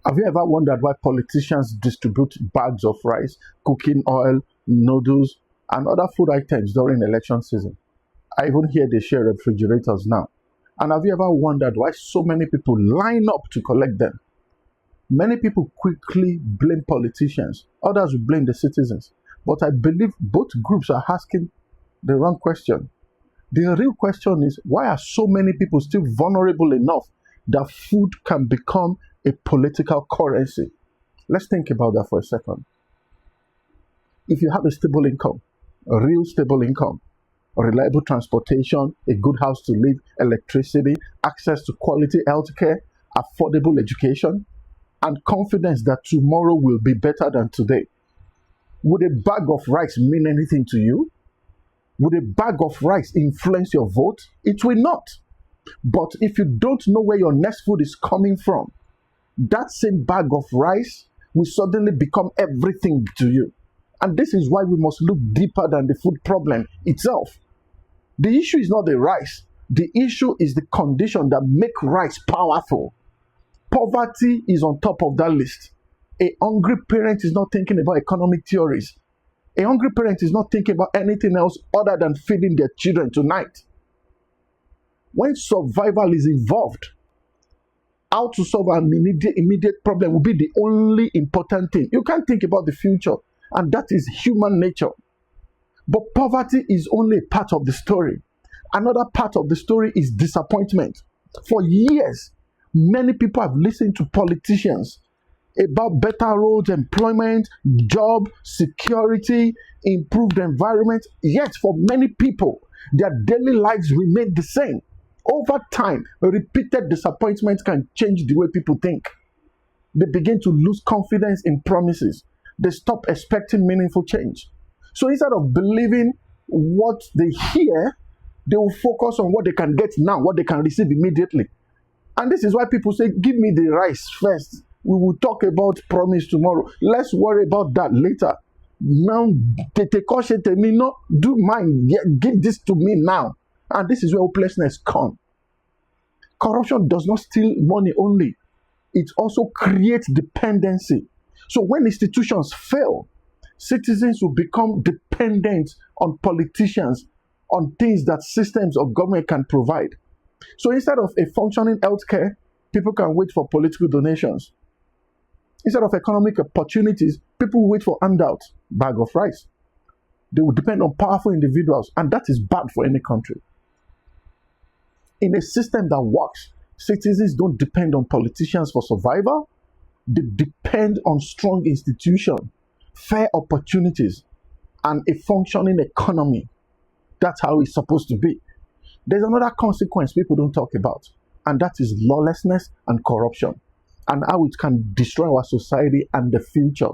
Have you ever wondered why politicians distribute bags of rice, cooking oil, noodles, and other food items during election season? I even hear they share refrigerators now. And have you ever wondered why so many people line up to collect them? Many people quickly blame politicians, others will blame the citizens. But I believe both groups are asking the wrong question. The real question is, why are so many people still vulnerable enough that food can become a political currency? Let's think about that for a second. If you have a stable income, a real stable income, reliable transportation, a good house to live, electricity, access to quality healthcare, affordable education, and confidence that tomorrow will be better than today, would a bag of rice mean anything to you? Would a bag of rice influence your vote? It will not. But if you don't know where your next food is coming from, that same bag of rice will suddenly become everything to you. And this is why we must look deeper than the food problem itself. The issue is not the rice. The issue is the condition that make rice powerful. Poverty is on top of that list. A hungry parent is not thinking about economic theories. A hungry parent is not thinking about anything else other than feeding their children tonight. When survival is involved, how to solve an immediate problem will be the only important thing. You can't think about the future, and that is human nature. But poverty is only a part of the story. Another part of the story is disappointment. For years, many people have listened to politicians about better roads, employment, job, security, improved environment. Yet for many people, their daily lives remain the same. Over time, repeated disappointments can change the way people think. They begin to lose confidence in promises. They stop expecting meaningful change. So instead of believing what they hear, they will focus on what they can get now, what they can receive immediately. And this is why people say, give me the rice first. We will talk about promise tomorrow. Let's worry about that later. Now, do mine. Give this to me now. And this is where hopelessness comes. Corruption does not steal money only. It also creates dependency. So when institutions fail, citizens will become dependent on politicians, on things that systems of government can provide. So instead of a functioning healthcare, people can wait for political donations. Instead of economic opportunities, people wait for handouts, bag of rice. They will depend on powerful individuals, and that is bad for any country. In a system that works, citizens don't depend on politicians for survival. They depend on strong institutions, fair opportunities, and a functioning economy. That's how it's supposed to be. There's another consequence people don't talk about, and that is lawlessness and corruption, and how it can destroy our society and the future.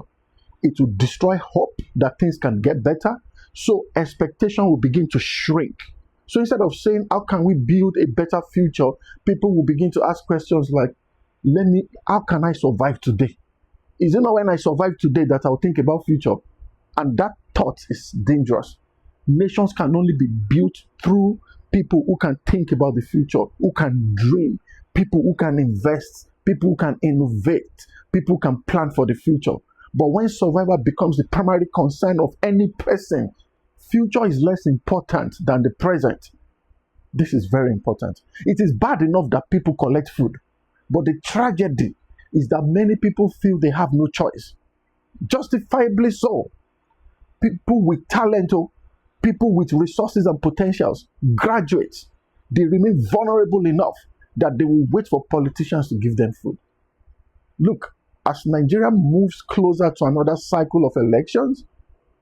It will destroy hope that things can get better, so expectation will begin to shrink. So instead of saying, how can we build a better future, people will begin to ask questions like, how can I survive today? Is it not when I survive today that I'll think about future? And that thought is dangerous. Nations can only be built through people who can think about the future, who can dream, people who can invest, people who can innovate, people who can plan for the future. But when survival becomes the primary concern of any person, future is less important than the present. This is very important. It is bad enough that people collect food, but the tragedy is that many people feel they have no choice. Justifiably so. People with talent, people with resources and potentials, graduates, they remain vulnerable enough that they will wait for politicians to give them food. Look, as Nigeria moves closer to another cycle of elections,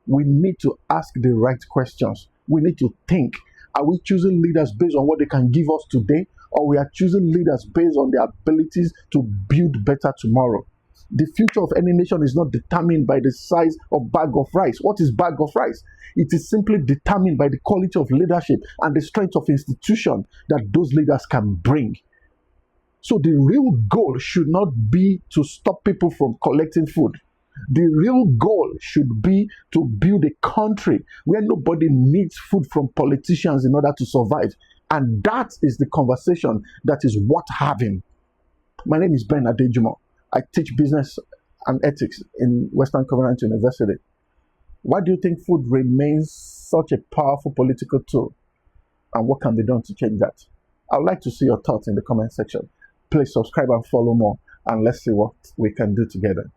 we need to ask the right questions. We need to think, are we choosing leaders based on what they can give us today, or we are choosing leaders based on their abilities to build better tomorrow? The future of any nation is not determined by the size of bag of rice. What is bag of rice? It is simply determined by the quality of leadership and the strength of institution that those leaders can bring. So the real goal should not be to stop people from collecting food. The real goal should be to build a country where nobody needs food from politicians in order to survive. And that is the conversation that is worth having. My name is Ben Adejumo. I teach business and ethics in Western Covenant University. Why do you think food remains such a powerful political tool? And what can be done to change that? I would like to see your thoughts in the comment section. Please subscribe and follow more, and let's see what we can do together.